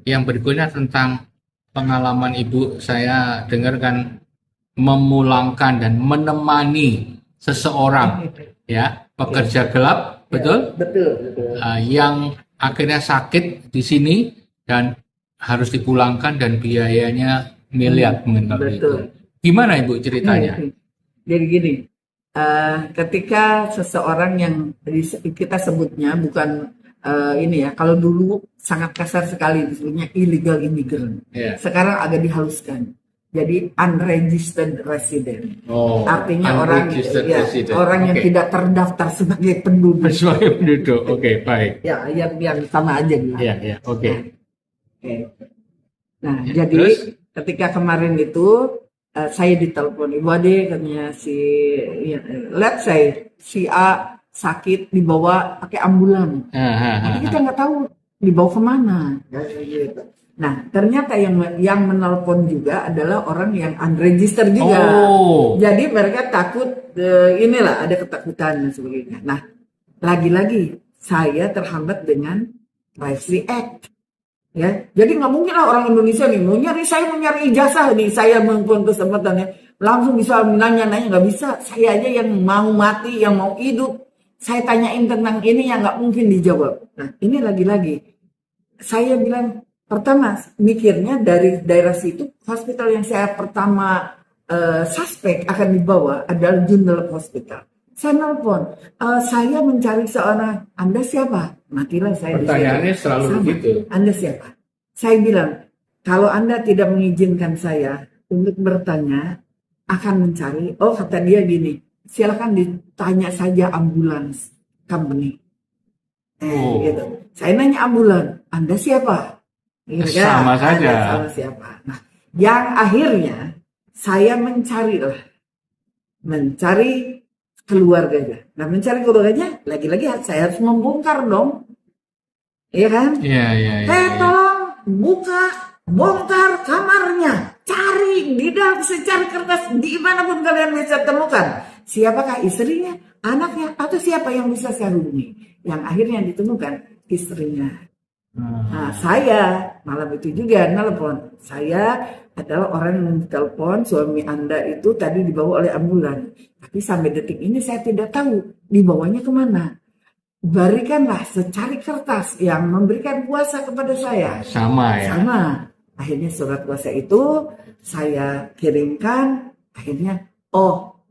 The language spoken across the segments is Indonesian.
yang berikutnya tentang pengalaman ibu. Saya dengarkan memulangkan dan menemani seseorang, ya, pekerja gelap, Ya, betul? betul, betul. Yang akhirnya sakit di sini dan harus dipulangkan dan biayanya miliar mungkin kalau itu. Betul. Gimana ibu ceritanya? Jadi gini, ketika seseorang yang kita sebutnya bukan ini ya, kalau dulu sangat kasar sekali disebutnya illegal immigrant. Ya. Sekarang agak dihaluskan. Jadi unregistered resident. Oh, Artinya orang unregistered ya, resident. orang yang Oke. tidak terdaftar sebagai penduduk. Sebagai penduduk. Oke, baik. Ya, yang sama aja gitu. Ya, ya, oke. Oke. Nah, Ya, jadi terus? ketika kemarin itu saya ditelepon, Ibu Ade katanya ya, let's say si A sakit dibawa pakai ambulan, tapi kita nggak tahu dibawa kemana. Gitu. Nah, ternyata yang menelpon juga adalah orang yang unregistered juga. Oh. Jadi mereka takut, inilah ada ketakutan dan sebagainya. Nah, lagi-lagi saya terhambat dengan Privacy Act. Ya, jadi nggak mungkin lah orang Indonesia nih saya mau nyari ijazah nih, saya menggunakan kesempatannya langsung bisa nanya-nanya, nggak bisa. Saya aja yang mau mati, yang mau hidup, saya tanyain tentang ini yang nggak mungkin dijawab. Nah, ini lagi-lagi saya bilang pertama mikirnya dari daerah situ hospital yang saya pertama suspek akan dibawa adalah Joondalup Hospital. Saya nelpon, saya mencari seorang, Anda siapa? Matilah saya. Pertanyaannya selalu begitu. Anda siapa? Saya bilang, kalau Anda tidak mengizinkan saya untuk bertanya, akan mencari, oh kata dia gini, silakan ditanya saja ambulans company. Gitu. Saya nanya ambulan, Anda siapa? Sama saja. Sama siapa? Nah, yang akhirnya saya mencari keluarganya. Nah, mencari keluarganya, lagi-lagi saya harus membongkar dong. Iya kan? Iya. Tolong bongkar kamarnya. Cari di dalam secari kertas, dimanapun kalian bisa temukan. Siapakah istrinya, anaknya, atau siapa yang bisa saya hubungi. Yang akhirnya ditemukan istrinya. Nah, saya malam itu juga nelpon. Saya adalah orang yang telepon suami Anda itu tadi dibawa oleh ambulan. Tapi sampai detik ini saya tidak tahu dibawanya kemana. Berikanlah secari kertas yang memberikan kuasa kepada saya. Sama ya. Sama. Akhirnya surat kuasa itu saya kirimkan. Akhirnya,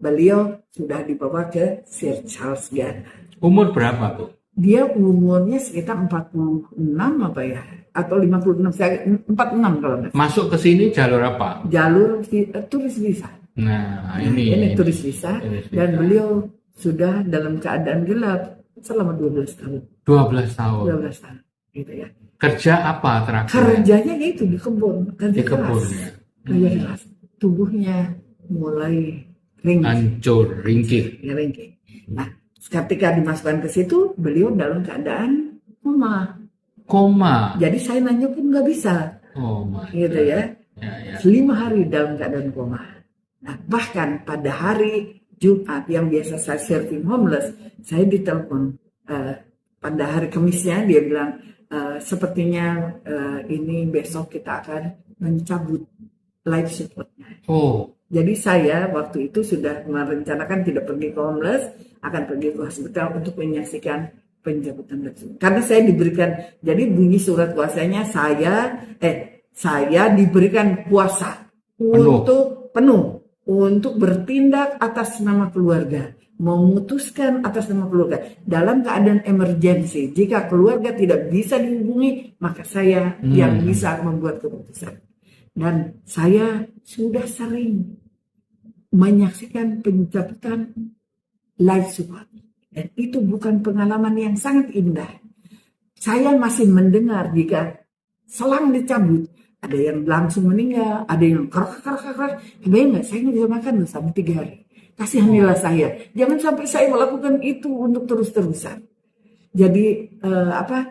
beliau sudah dibawa ke Sir Charles Ghana. Umur berapa tuh? Dia umurnya sekitar 46 apa ya? Atau 56, 46 kalau nggak salah. Masuk ke sini jalur apa? Jalur turis visa. Nah, ini turis visa. Dan beliau sudah dalam keadaan gelap selama 12 tahun. 12 tahun. 12 tahun, gitu ya. Kerja apa terakhir? Kerjanya itu di kebun, Di kebun. Kerja keras. Tubuhnya mulai ringkih. Hancur, ringkih. Ya, ringkih. Nah, ketika dimasukkan ke situ, beliau dalam keadaan koma. Jadi saya nanya pun nggak bisa. Gitu ya. 5 hari dalam keadaan koma. Nah, bahkan pada hari Jumat yang biasa saya serving homeless, saya ditelepon pada hari Kamisnya, dia bilang sepertinya ini besok kita akan mencabut life supportnya. Jadi saya waktu itu sudah merencanakan tidak pergi ke homeless, akan pergi ke hospital untuk menyaksikan pencabutan life support. Karena saya diberikan, jadi bunyi surat kuasanya saya diberikan kuasa untuk penuh untuk bertindak atas nama keluarga, memutuskan atas nama keluarga dalam keadaan emergensi. Jika keluarga tidak bisa dihubungi, maka saya yang bisa membuat keputusan. Dan saya sudah sering menyaksikan pencabutan life support. Dan itu bukan pengalaman yang sangat indah. Saya masih mendengar jika selang dicabut, ada yang langsung meninggal, ada yang kerak. Enggak, saya nggak bisa makan sampai 3 hari. Kasihanilah saya. Jangan sampai saya melakukan itu untuk terus-terusan. Jadi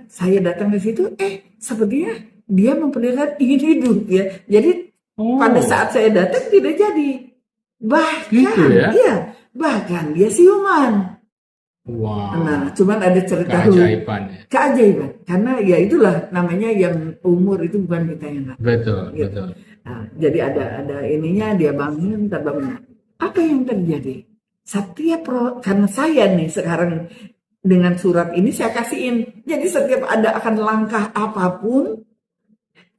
saya datang ke situ, sepertinya dia memperlihatkan ingin hidup ya. Jadi pada saat saya datang tidak jadi. Bahkan, gitu ya? Iya, bahkan dia siuman. Wow. Nah, cuman ada cerita keajaiban ya. Keajaiban. Karena ya itulah namanya yang umur itu bukan kita yang ngatur. Betul, gitu. betul. Nah, jadi ada ininya, dia bangun, terbangun. Apa yang terjadi? Karena saya nih sekarang dengan surat ini saya kasihin. Jadi setiap ada akan langkah apapun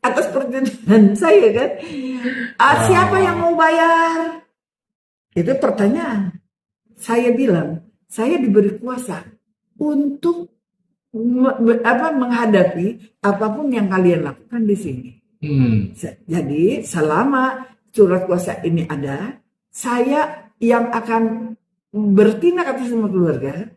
atas perjalanan saya kan, siapa yang mau bayar? Itu pertanyaan. Saya bilang, saya diberi kuasa untuk menghadapi apapun yang kalian lakukan di sini. Jadi selama surat kuasa ini ada, saya yang akan bertindak atas semua keluarga.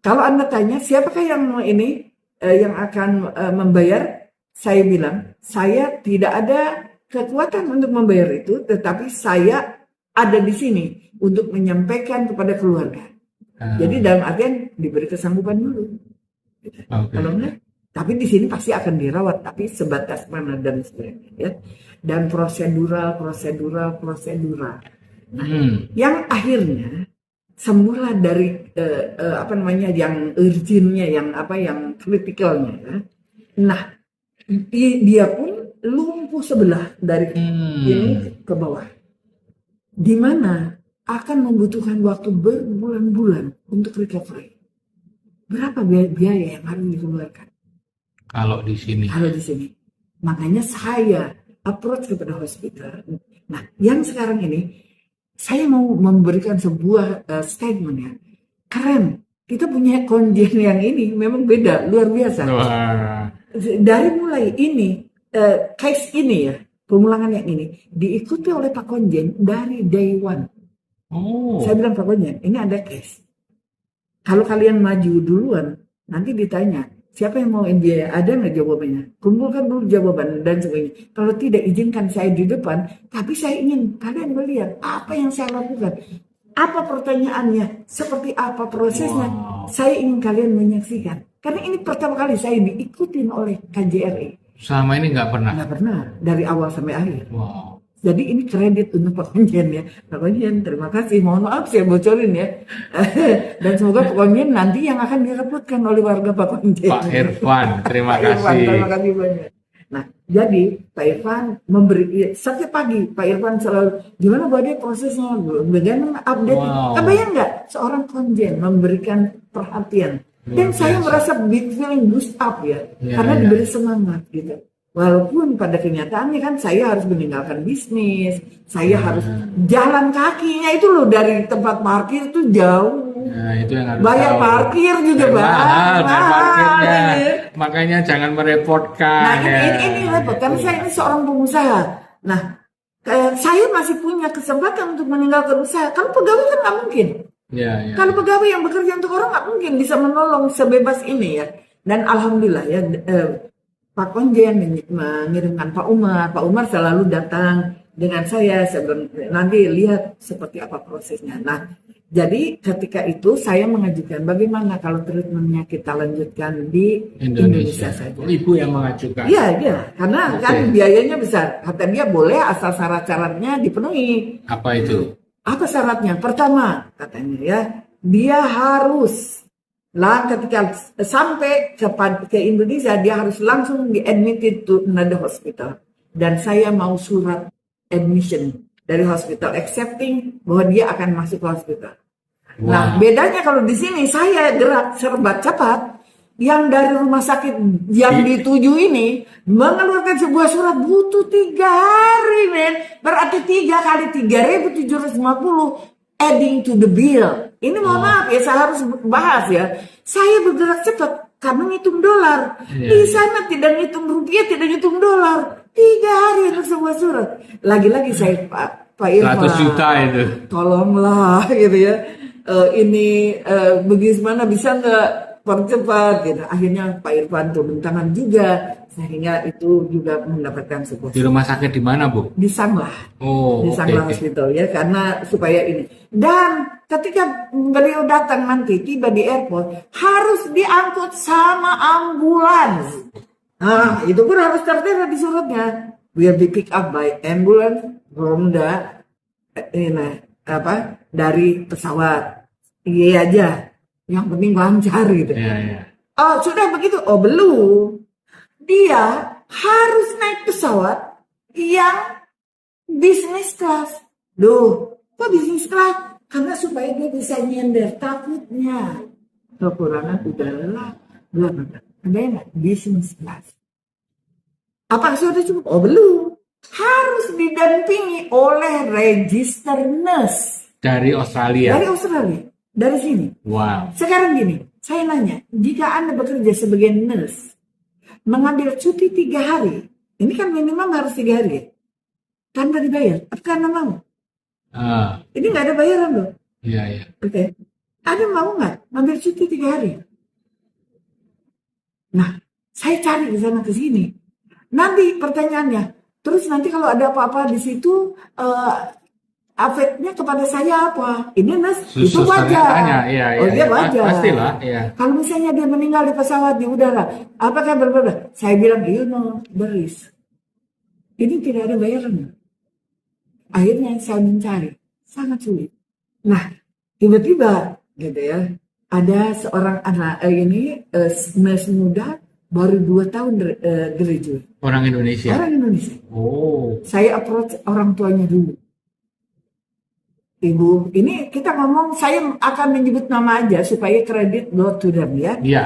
Kalau Anda tanya siapakah yang mau ini yang akan membayar, saya bilang saya tidak ada kekuatan untuk membayar itu, tetapi saya ada di sini untuk menyampaikan kepada keluarga. Jadi dalam artian diberi kesanggupan dulu. Kalau enggak, tapi di sini pasti akan dirawat, tapi sebatas mana dan sebagainya. Ya. Dan prosedural. Nah, yang akhirnya semula dari yang urgentnya, yang kritikalnya. Ya. Nah, dia pun lumpuh sebelah dari ini ke bawah. Di mana akan membutuhkan waktu berbulan-bulan untuk recovery. Berapa biaya yang harus dikeluarkan? Kalau di sini. Makanya saya approach kepada hospital. Nah, yang sekarang ini saya mau memberikan sebuah statement ya. Keren. Kita punya konjen yang ini memang beda, luar biasa. Wah. Dari mulai ini, case ini ya, pemulangan yang ini diikuti oleh Pak Konjen dari day one. Saya bilang Pak Konjen, ini ada case. Kalau kalian maju duluan, nanti ditanya, siapa yang mau biaya? Ada nggak jawabannya? Kumpulkan dulu jawaban dan sebagainya. Kalau tidak, izinkan saya di depan, tapi saya ingin kalian melihat apa yang saya lakukan. Apa pertanyaannya? Seperti apa prosesnya? Wow. Saya ingin kalian menyaksikan. Karena ini pertama kali saya diikutin oleh KJRI. Selama ini nggak pernah? Nggak pernah, dari awal sampai akhir. Wow. Jadi ini kredit untuk Pak Konjen ya. Pak Konjen, terima kasih. Mohon maaf saya bocorin ya. Dan semoga Pak Konjen nanti yang akan direbutkan oleh warga Pak Konjen. Pak Irfan, terima kasih. Terima kasih banyak. Nah, jadi Pak Irfan memberi, setiap pagi Pak Irfan selalu, gimana Bu Ade prosesnya, bagaimana update. Kebayang nggak seorang Konjen memberikan perhatian. Dan saya merasa big feeling boost up ya. Karena diberi semangat gitu. Walaupun pada kenyataannya kan saya harus meninggalkan bisnis, saya harus jalan kakinya itu loh dari tempat parkir tuh jauh. Nah, itu yang harus bayar tahu. Parkir juga mahal parkirnya. Makanya jangan merepotkan. Nah ini repot karena saya ini seorang pengusaha. Nah saya masih punya kesempatan untuk meninggalkan usaha. Kalau pegawai kan nggak mungkin. Kalau pegawai yang bekerja untuk orang nggak mungkin bisa menolong sebebas ini ya. Dan alhamdulillah ya. Pak Konjen mengirimkan Pak Umar selalu datang dengan saya nanti lihat seperti apa prosesnya. Nah, jadi ketika itu saya mengajukan bagaimana kalau treatmentnya kita lanjutkan di Indonesia saja. Ibu yang mengajukan? Iya, karena kan biayanya besar. Kata dia boleh asal syarat-syaratnya dipenuhi. Apa itu? Apa syaratnya? Pertama, katanya ya, dia harus ketika sampai ke Indonesia dia harus langsung di-admitted to another hospital. Dan saya mau surat admission dari hospital accepting bahwa dia akan masuk ke hospital. Wow. Nah bedanya kalau di sini saya gerak serba cepat. Yang dari rumah sakit yang dituju ini mengeluarkan sebuah surat butuh 3 hari men. Berarti 3 kali 3.750 adding to the bill. Ini mohon maaf ya, saya harus bahas ya. Saya bergerak cepat karena ngitung dolar. Di sana tidak ngitung rupiah, tidak ngitung dolar. 3 hari untuk sebuah surat. Lagi-lagi saya Pak Irfan, 100 juta itu. Tolonglah gitu ya. Ini bagaimana bisa nggak percepat gitu. Akhirnya Pak Irfan turun tangan juga. Sehingga itu juga mendapatkan sebuah. Di rumah sakit di mana Bu? Di Sanglah. Di Sanglah Hospital ya, karena supaya ini. Dan ketika beliau datang nanti tiba di airport harus diangkut sama ambulans. Nah itu pun harus tertera di suratnya. Will be picked up by ambulance from the dari pesawat. iya aja, yang penting lancar gitu. Oh sudah begitu, oh belum, dia harus naik pesawat yang bisnis kelas. Duh, kok bisnis kelas? Karena supaya dia bisa nyender, takutnya kekurangan udara, belum ada yang bisnis kelas. Apa sudah cukup? Oh belum, harus didampingi oleh register nurse dari Australia. Dari sini. Wow. Sekarang gini, saya nanya, jika Anda bekerja sebagai nurse, mengambil cuti 3 hari, ini kan minimum harus 3 hari ya? Tanpa dibayar, apakah Anda mau? Ini nggak ada bayaran loh. Iya. Oke. Anda mau nggak ambil cuti 3 hari? Nah, saya cari di sana ke sini. Nanti pertanyaannya, terus nanti kalau ada apa-apa di situ, efeknya kepada saya apa? Ini itu wajar. Dia wajar. Pastilah. Iya. Kalau misalnya dia meninggal di pesawat di udara, apakah berbeda? Saya bilang, beris. Ini tidak ada bayaran. Akhirnya saya mencari, sangat sulit. Nah, tiba-tiba, gitu ya, ada seorang anak nurse muda baru 2 tahun graduate. Orang Indonesia. Oh. Saya approach orang tuanya dulu. Ibu, ini kita ngomong, saya akan menyebut nama aja supaya kredit go to them ya. Iya.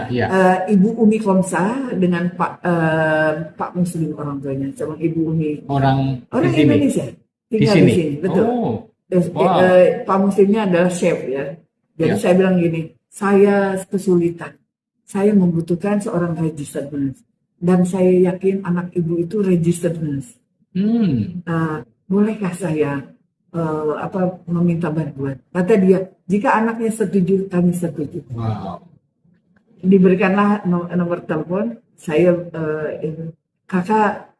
Ibu Umi Komsa dengan Pak Muslim orang tuanya, sama Ibu Umi. Orang Indonesia tinggal di sini, betul. Oh. Wow. Pak Muslimnya adalah chef ya. Jadi saya bilang gini, saya kesulitan, saya membutuhkan seorang registered nurse, dan saya yakin anak ibu itu registered nurse. Bolehkah saya meminta bantuan? Kata dia, jika anaknya setuju, kami setuju. Wow. Diberikanlah nomor telepon. Saya, kakak,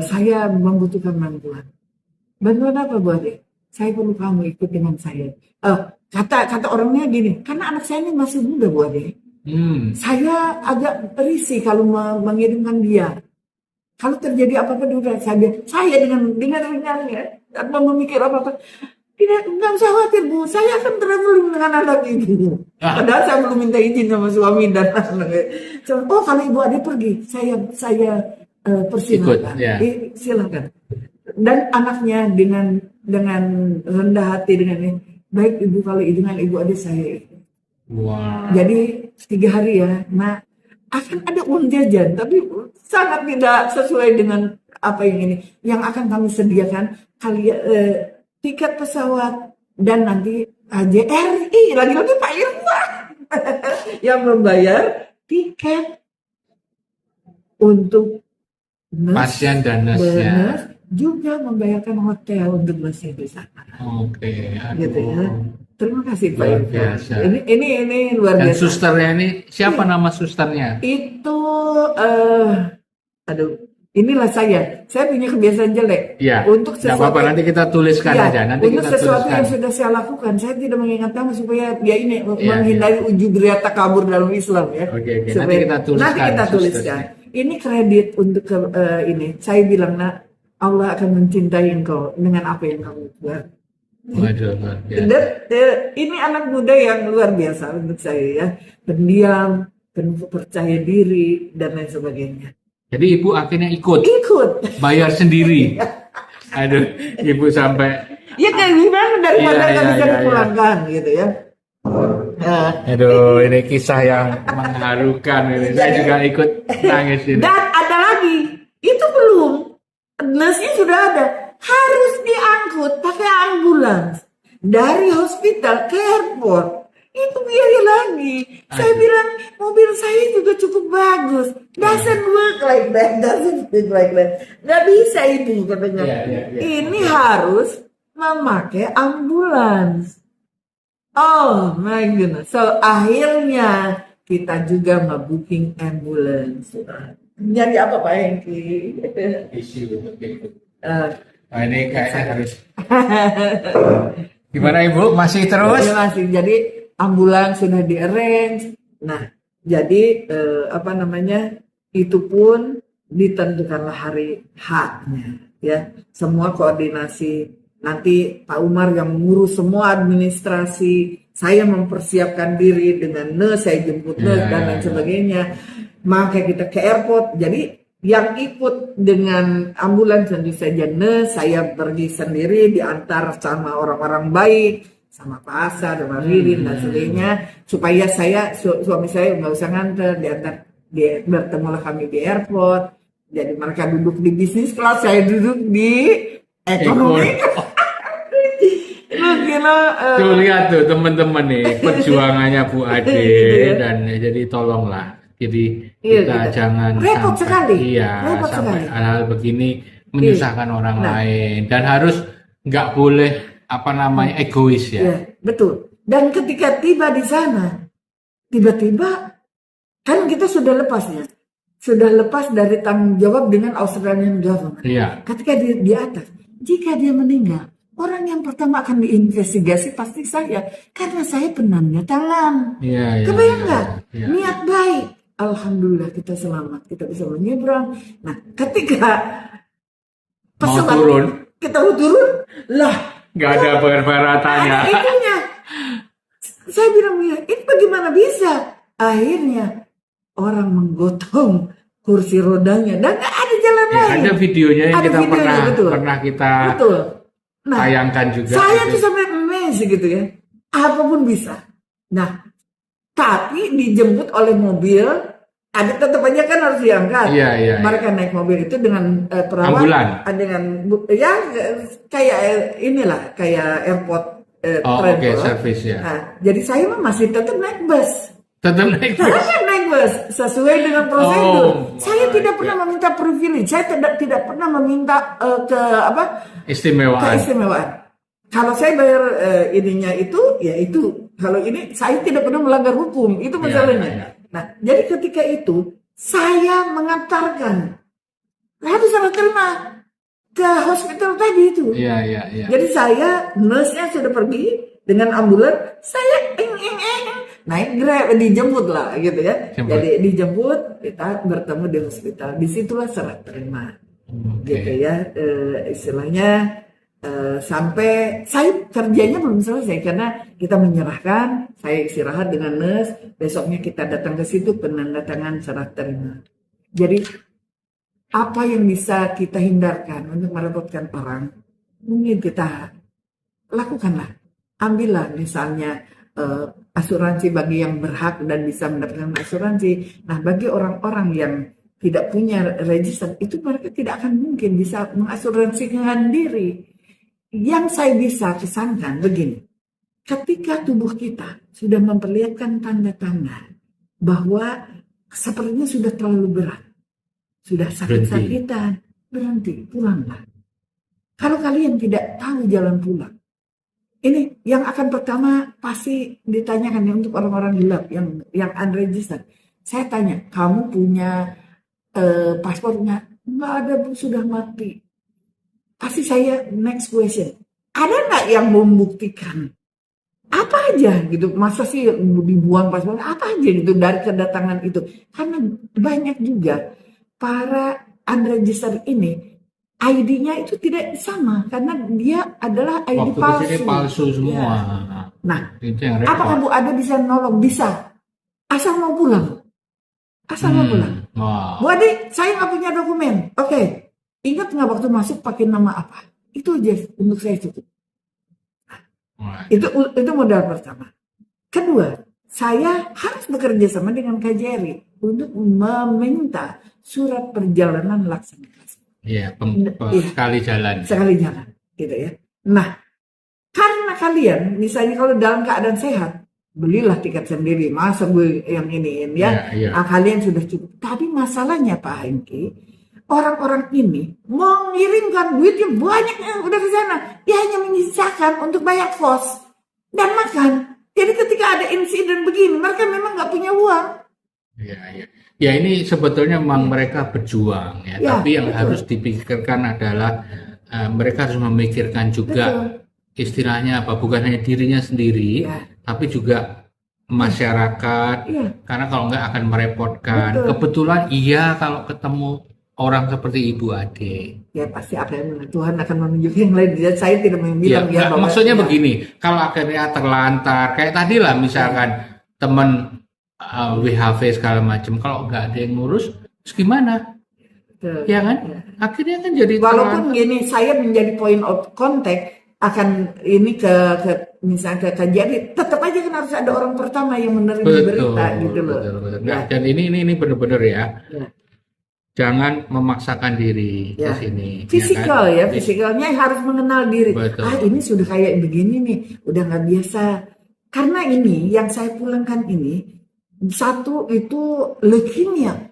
saya membutuhkan bantuan. Bantuan apa Bu Ade? Saya perlu kamu ikut dengan saya. Kata orangnya gini, karena anak saya ini masih muda Bu Ade. Saya agak risih kalau mengirimkan dia. Kalau terjadi apa-apa dengan saya dengan ringannya tanpa memikir apa-apa. Enggak usah khawatir Bu, saya akan traveling dengan anak ibu. Padahal saya belum minta izin sama suami dan anak. Oh kalau Ibu Ade pergi, saya persilakan. Silakan. Dan anaknya dengan rendah hati dengan ini, baik Ibu, kalau dengan Ibu Ade saya ikut. Wow. Jadi 3 hari ya. Nah, akan ada uang jajan, tapi sangat tidak sesuai dengan apa yang ini. Yang akan kami sediakan tiket pesawat dan nanti KJRI, lagi-lagi Pak Irfan yang membayar tiket untuk pasien dan nurse-nya. Juga membayarkan hotel untuk nurse di sana. Oke. Gitu ya. Terima kasih Pak Irfan. Ini luar biasa. Dan susternya ini, siapa nama susternya? Itu, inilah saya punya kebiasaan jelek. Iya. Untuk sesuatu, apa-apa, nanti kita tuliskan aja. Nanti untuk kita sesuatu tuliskan. yang sudah saya lakukan, saya tidak mengingat nama supaya dia ini menghindari ujub-riya takabur dalam Islam ya. Oke. Nanti kita tuliskan. Ini kredit untuk ini. Saya bilang, nak, Allah akan mencintai engkau dengan apa yang kamu buat. Waduh, ini anak muda yang luar biasa untuk saya ya, pendiam, penuh percaya diri dan lain sebagainya. Jadi Ibu akhirnya ikut bayar sendiri. Aduh, Ibu sampai ya kayak gimana daripada nggak bisa dipulangkan gitu ya. Aduh, ini kisah yang mengharukan. Saya juga ikut nangis ini. Dan ada lagi, itu belum, nurse-nya sudah ada. Harus diangkut pakai ambulans dari hospital ke airport. Itu biaya lagi. Saya bilang mobil saya juga cukup bagus. Doesn't work like that. Nggak bisa ini katanya. Ini harus memakai ambulans. Oh my goodness. So akhirnya kita juga nge-booking ambulans. Jadi apa Pak Hengki? Isi untuk itu. Ini kayaknya harus. Gimana Ibu? Masih terus? Masih. Jadi ambulans sudah di-arrange. Nah, jadi itu pun ditentukanlah hari H-nya ya. Semua koordinasi nanti Pak Umar yang mengurus semua administrasi, saya mempersiapkan diri dengan nurse, saya jemput nurse dan lain sebagainya. Maka kita ke airport, jadi yang ikut dengan ambulans tentu saja nurse, saya pergi sendiri diantar sama orang-orang baik, sama Pak Asa, sama Ririn dan sebagainya, supaya suami saya nggak usah nganter, bertemulah kami di airport. Jadi mereka duduk di bisnis kelas, saya duduk di ekonomi. Tuh lihat tuh teman-teman nih perjuangannya Bu Ade dan jadi tolonglah. Jadi kita jangan repot sekali. Repot sampai hal-hal begini menyusahkan orang lain dan harus nggak boleh egois ya. Betul. Dan ketika tiba di sana, tiba-tiba kan kita sudah lepas dari tanggung jawab dengan Australian government. Ketika di atas, jika dia meninggal, orang yang pertama akan diinvestigasi pasti saya, karena saya penanda tangan. Kebayang nggak? Niat baik. Alhamdulillah kita selamat, kita bisa menyeberang. Nah, ketika kita mau turun, lah nggak ada persyaratannya. Itunya. Saya bilang, ini bagaimana bisa? Akhirnya orang menggotong kursi rodanya dan nggak ada jalan lain. Ada videonya yang kita pernah kita tayangkan juga. Saya tuh sampai amazed gitu ya. Apapun bisa. Nah, tapi dijemput oleh mobil, ada tetap aja kan harus diangkat. Mereka naik mobil itu dengan perawat, dengan kayak inilah, kayak airport service ya. Nah, jadi saya masih tetap naik bus. Naik bus sesuai dengan prosedur. Saya tidak pernah meminta privilege. Saya tidak pernah meminta keistimewaan. Kalau saya bayar ininya itu, ya itu. Kalau ini saya tidak pernah melanggar hukum. Itu masalahnya. Nah, jadi ketika itu saya mengantarkan, harus saya terima ke hospital tadi itu. Jadi saya, nurse-nya sudah pergi dengan ambulans, saya naik Grab, dijemput lah gitu ya. Jadi dijemput, kita bertemu di hospital. Disitulah serah terima, gitu ya. Istilahnya sampai saya kerjanya belum selesai karena kita menyerahkan, saya istirahat dengan nurse, besoknya kita datang ke situ penandatangan serah terima. Jadi apa yang bisa kita hindarkan untuk merepotkan orang, mungkin kita lakukanlah. Ambillah misalnya asuransi bagi yang berhak dan bisa mendapatkan asuransi. Nah, bagi orang-orang yang tidak punya register, itu mereka tidak akan mungkin bisa mengasuransikan diri. Yang saya bisa kesankan begini, ketika tubuh kita sudah memperlihatkan tanda-tanda bahwa sepertinya sudah terlalu berat, sudah sakit-sakitan, berhenti, pulanglah. Kalau kalian tidak tahu jalan pulang, ini yang akan pertama pasti ditanyakan ya, untuk orang-orang gelap yang unregistered. Saya tanya, kamu punya paspornya? Nggak ada, Bu, sudah mati. Pasti saya next question, ada nggak yang membuktikan? Apa aja gitu, masa sih dibuang paspor? Apa aja gitu dari kedatangan itu? Karena banyak juga para unregistered ini, ID-nya itu tidak sama karena dia adalah ID palsu semua. Ya. Nah, apakah Bu Ade bisa nolong? Bisa, asal mau pulang. Mau pulang. Wow. Bu Ade, saya nggak punya dokumen. Oke. Ingat nggak waktu masuk pakai nama apa? Itu aja untuk saya cukup. Itu modal pertama. Kedua, saya harus bekerja sama dengan KJRI untuk meminta surat perjalanan laksana. Sekali jalan, gitu ya. Nah, karena kalian, misalnya kalau dalam keadaan sehat, belilah tiket sendiri. Masa gue yang iniin ya? Kalian sudah cukup. Tapi masalahnya Pak Hengki, orang-orang ini mengirimkan duitnya banyak yang udah ke sana. Dia hanya menyisakan untuk bayar kos dan makan. Jadi ketika ada insiden begini, mereka memang nggak punya uang. Ya ini sebetulnya memang mereka berjuang ya. Tapi yang harus dipikirkan adalah mereka harus memikirkan juga istilahnya apa, bukan hanya dirinya sendiri, tapi juga masyarakat. Karena kalau nggak akan merepotkan. Kebetulan kalau ketemu orang seperti Ibu Ade. Ya pasti Tuhan akan menunjukkan yang lain. Saya tidak bilang ya maksudnya begini, kalau akhirnya terlantar, kayak tadi lah misalkan teman WHV segala macam, kalau nggak ada yang ngurus, terus gimana? Ya kan? Ya. Akhirnya kan jadi walaupun gini, saya menjadi point of contact akan ini misalnya ke KJRI, tetap aja kan harus ada orang pertama yang menerima berita gitu loh. Betul. Ya. Dan ini benar-benar ya. Jangan memaksakan diri ke sini. Fisikal ya, fisikalnya harus mengenal diri. Betul. Ini sudah kayak begini nih, udah nggak biasa. Karena ini yang saya pulangkan ini, satu itu leukemia.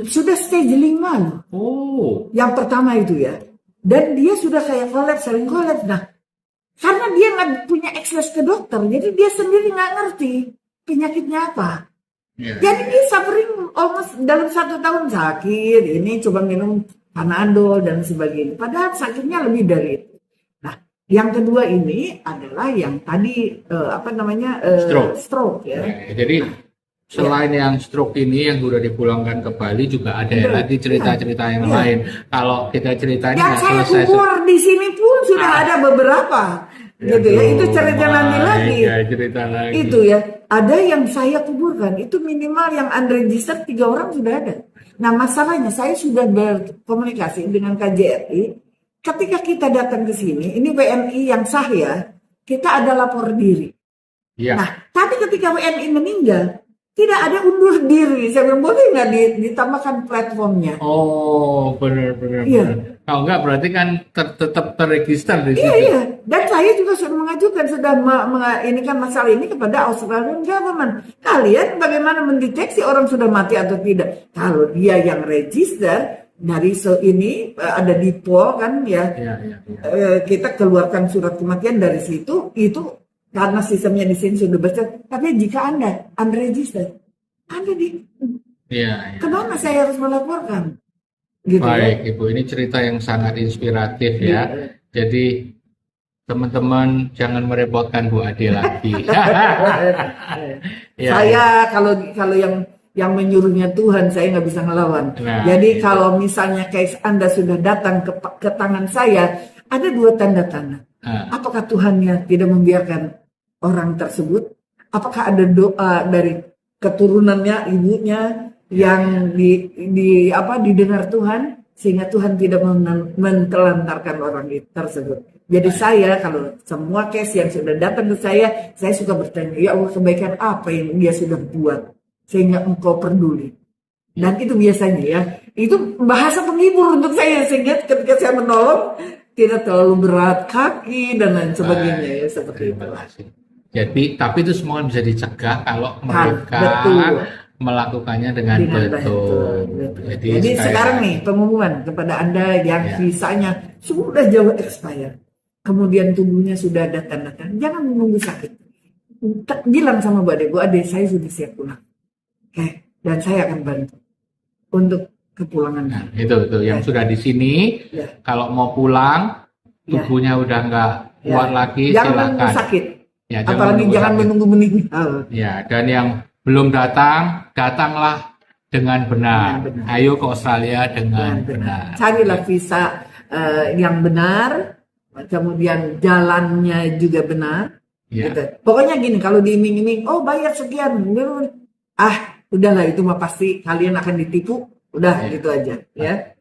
Sudah stage 5 loh. Oh. Yang pertama itu ya. Dan dia sudah kayak sering kolaps. Nah, karena dia nggak punya akses ke dokter, jadi dia sendiri nggak ngerti penyakitnya apa. Jadi dia suffering almost dalam 1 tahun sakit. Ini coba minum Panadol dan sebagainya. Padahal sakitnya lebih dari itu. Nah, yang kedua ini adalah yang tadi stroke ya. Jadi selain yang stroke ini yang sudah dipulangkan ke Bali juga ada lagi cerita-cerita yang lain. Kalau kita ceritanya yang saya kubur di sini pun sudah ada beberapa, gitu ya. Itu cerita nanti lagi. Cerita lagi. Itu ya. Ada yang saya kuburkan itu minimal yang unregistered 3 orang sudah ada. Nah masalahnya saya sudah berkomunikasi dengan KJRI. Ketika kita datang ke sini, ini WNI yang sah ya, kita ada lapor diri. Ya. Nah tapi ketika WNI meninggal, tidak ada undur diri. Saya bilang, boleh nggak ditambahkan platformnya? Oh, benar. Iya. Kalau nggak berarti kan tetap terregister di situ. Iya. Dan saya juga sudah mengajukan, ini kan masalah ini kepada Australian government. Kalian bagaimana mendeteksi orang sudah mati atau tidak? Kalau dia yang register dari ini ada di PO kan ya. Kita keluarkan surat kematian dari situ itu. Karena sistemnya di sini sudah besar, tapi jika Anda unregistered, Anda kemana saya harus melaporkan? Gitu. Baik, Ibu, ini cerita yang sangat inspiratif ya. Jadi teman-teman jangan merepotkan Bu Ade lagi. Saya kalau yang menyuruhnya Tuhan, saya nggak bisa ngelawan. Jadi kalau misalnya case Anda sudah datang ke tangan saya, ada 2 tanda-tanda. Apakah Tuhannya tidak membiarkan orang tersebut? Apakah ada doa dari keturunannya, ibunya yang didengar Tuhan sehingga Tuhan tidak mentelantarkan orang tersebut? Jadi saya kalau semua case yang sudah datang ke saya suka bertanya, ya Allah, kebaikan apa yang dia sudah buat sehingga engkau peduli? Dan itu biasanya ya, itu bahasa penghibur untuk saya sehingga ketika saya menolong tidak terlalu berat kaki dan lain sebagainya ya, seperti itu. Jadi tapi itu semua bisa dicegah kalau mereka melakukannya dengan betul. Jadi sekarang nih pengumuman kepada Anda yang visanya sudah jauh expired, kemudian tubuhnya sudah ada tanda-tanda, jangan menunggu sakit. Bilang sama Bu Ade, saya sudah siap pulang. Oke, dan saya akan bantu untuk kepulangan. Nah, itu yang sudah di sini. Kalau mau pulang, tubuhnya udah nggak kuat lagi, jangan silakan. Menunggu sakit. Apalagi jangan menunggu meninggal. Ya, dan yang belum datanglah dengan benar. Ayo ke Australia dengan benar. Carilah visa yang benar, kemudian jalannya juga benar. Gitu. Pokoknya gini, kalau diiming-iming, bayar sekian, udahlah itu mah pasti kalian akan ditipu. Udah gitu aja ya.